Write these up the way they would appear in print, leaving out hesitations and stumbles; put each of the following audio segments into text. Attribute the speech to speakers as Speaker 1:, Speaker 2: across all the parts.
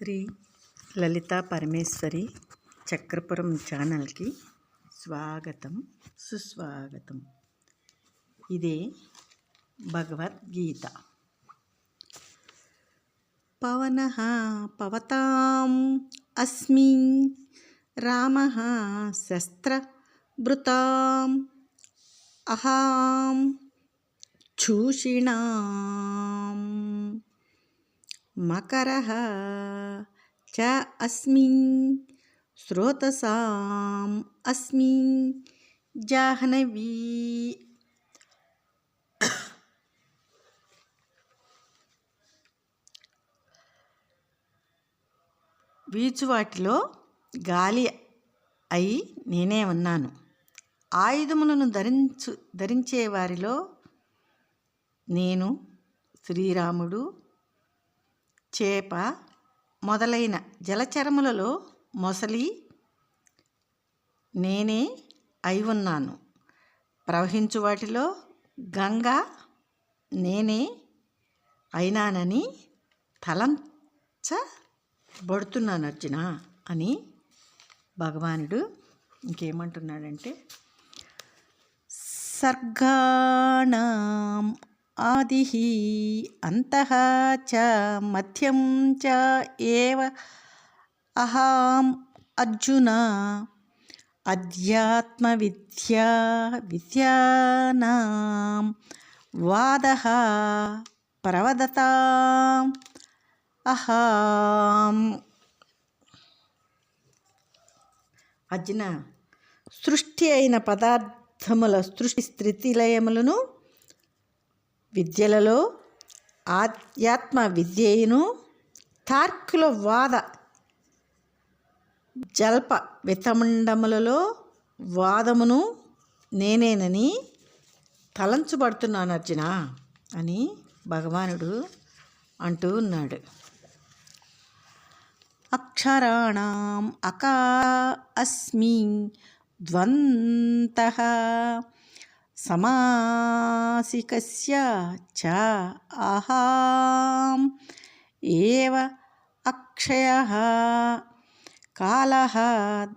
Speaker 1: శ్రీ లలితా పరమేశ్వరి చక్రపురం ఛానల్కి స్వాగతం సుస్వాగతం. ఇదే భగవద్గీత. పవనః పవతాం అస్మి రామః శస్త్రభృతాం అహం చూషిణాం మకరః చ అస్మి స్రోతసాం అస్మి జాహ్నవీ. వీచువాటిలో గాలి అయి నేనే ఉన్నాను. ఆయుధములను ధరించే వారిలో నేను, శ్రీరాముడు, చేప మొదలైన జలచరములలో మొసలి నేనే అయి ఉన్నాను. ప్రవహించు వాటిలో గంగ నేనే అయినానని తలంచబడుతున్నాను అర్జున అని భగవానుడు ఇంకేమంటున్నాడంటే, సర్గాణం ఆదిః అంతః చ మధ్యం చ ఏవ అహం అర్జున అధ్యాత్మ విద్యానాం వాదః ప్రవదతాం అహం. అర్జున, సృష్టి అయిన పదార్థముల సృష్టి స్థితి లయములను విద్యలలో ఆధ్యాత్మ విద్యను, తార్కుల వాద జల్ప వితండములలో వాదమును నేనేనని తలంచబడుతున్నాను అర్జున అని భగవానుడు అంటూ ఉన్నాడు. అక్షరాణం అకా అస్మి ద్వంతః సమాసికస్య చ అహం ఏవ అక్షయః కాలః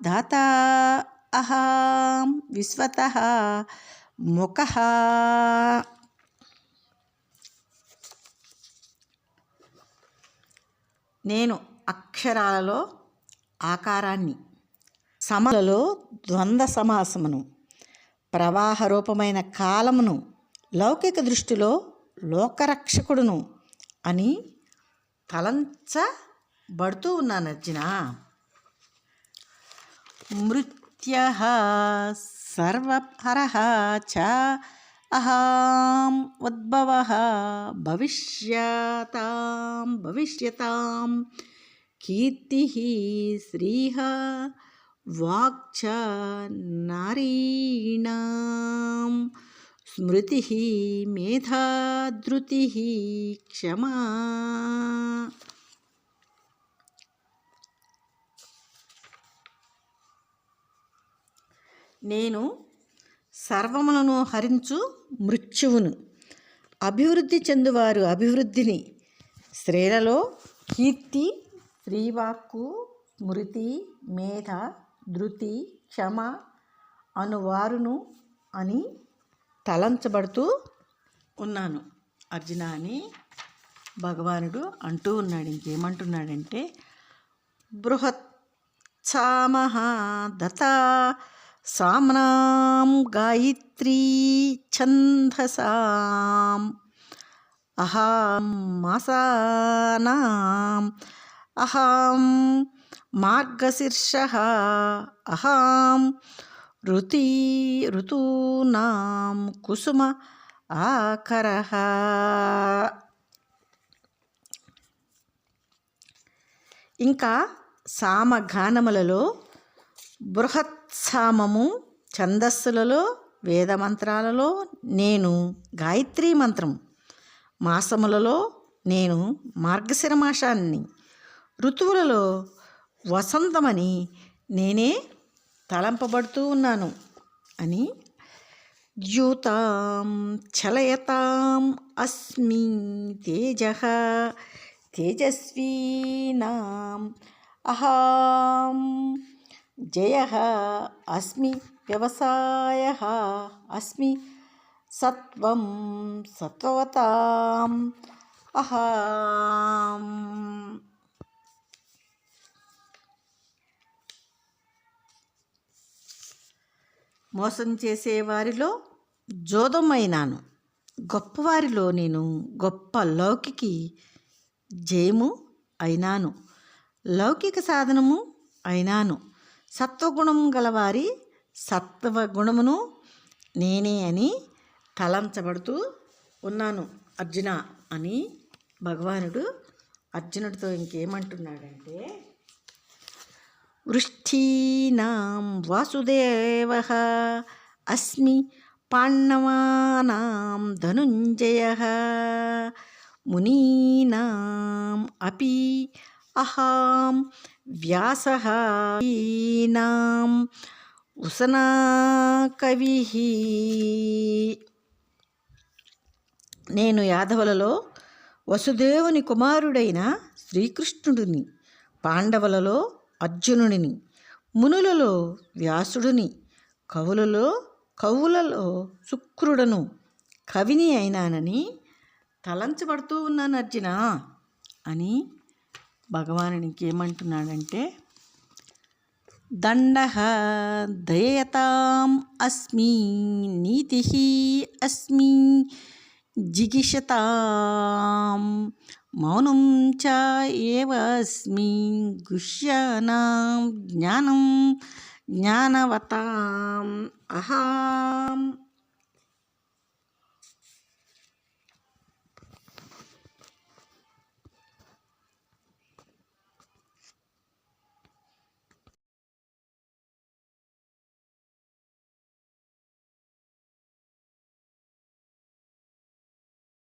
Speaker 1: దాతా అహం విశ్వతః ముఖః. నేను అక్షరాలలో ఆకారాన్ని, సమలలో ద్వంద్వ సమాసమును, ప్రవాహ రూపమైన కాలమును, లౌకిక దృష్టిలో లోకరక్షకుడును అని తలంచబడుతూ ఉన్నాను అర్జున. మృత్యః సర్వహరః చ అహం ఉద్భవః భవిష్యతాం కీర్తిః శ్రీః వాక్చ నారీణాం స్మృతిః మేధా ధృతిః క్షమా. నేను సర్వములను హరించు మృత్యువును, అభివృద్ధి చెందువారు అభివృద్ధిని, స్త్రీలలో కీర్తి, శ్రీవాక్కు, స్మృతి, మేధ, ధృతి, క్షమ అనువారును అని తలంచబడుతూ ఉన్నాను అర్జున అని భగవానుడు అంటూ ఉన్నాడు. ఇంకేమంటున్నాడంటే, బృహత్సామః దతా సామ్నాం గాయత్రీ ఛందసాం అహం మాసానాం అహం మార్గశీర్షః అహం ఋతూనాం కుసుమ ఆకరః. ఇంకా సామగానములలో బృహత్సామము, ఛందస్సులలో, వేదమంత్రాలలో నేను గాయత్రీ మంత్రం, మాసములలో నేను మార్గశిర మాసాన్ని, ఋతువులలో వసంతమని నేనే తలంపబడుతూ ఉన్నాను అని. ద్యూతాం చలయతాం అస్మి తేజః తేజస్వీనాం అహం జయః అస్మి వ్యవసాయః అస్మి సత్వం సత్వవతాం అహం. మోసం చేసేవారిలో జోదమైనాను, గొప్పవారిలో నేను గొప్ప లౌకికి జయము అయినాను, లౌకిక సాధనము అయినాను. సత్వగుణం గలవారి సత్వగుణమును నేనే అని తలంచబడుతూ ఉన్నాను అర్జున అని భగవానుడు అర్జునుడితో ఇంకేమంటున్నాడంటే, వృష్ఠీనాం వాసుదేవః అస్మి పాండవానాం ధనుంజయః మునీనాం అపి అహం వ్యాసః నాం ఉసనా కవిః. నేను యాదవులలో వసుదేవుని కుమారుడైన శ్రీకృష్ణుడిని, పాండవులలో అర్జునుడిని, మునులలో వ్యాసుడిని, కవులలో శుక్రుడను, కవిని అయినానని తలంచబడుతూ ఉన్నాను అర్జున అని భగవానునికి ఏమంటున్నాడంటే, దండః దయతాం అస్మి నీతిః అస్మి జిగీషతాం మౌనం చ ఏవ అస్మి గుహ్యానాం జ్ఞానం జ్ఞానవతాం అహం.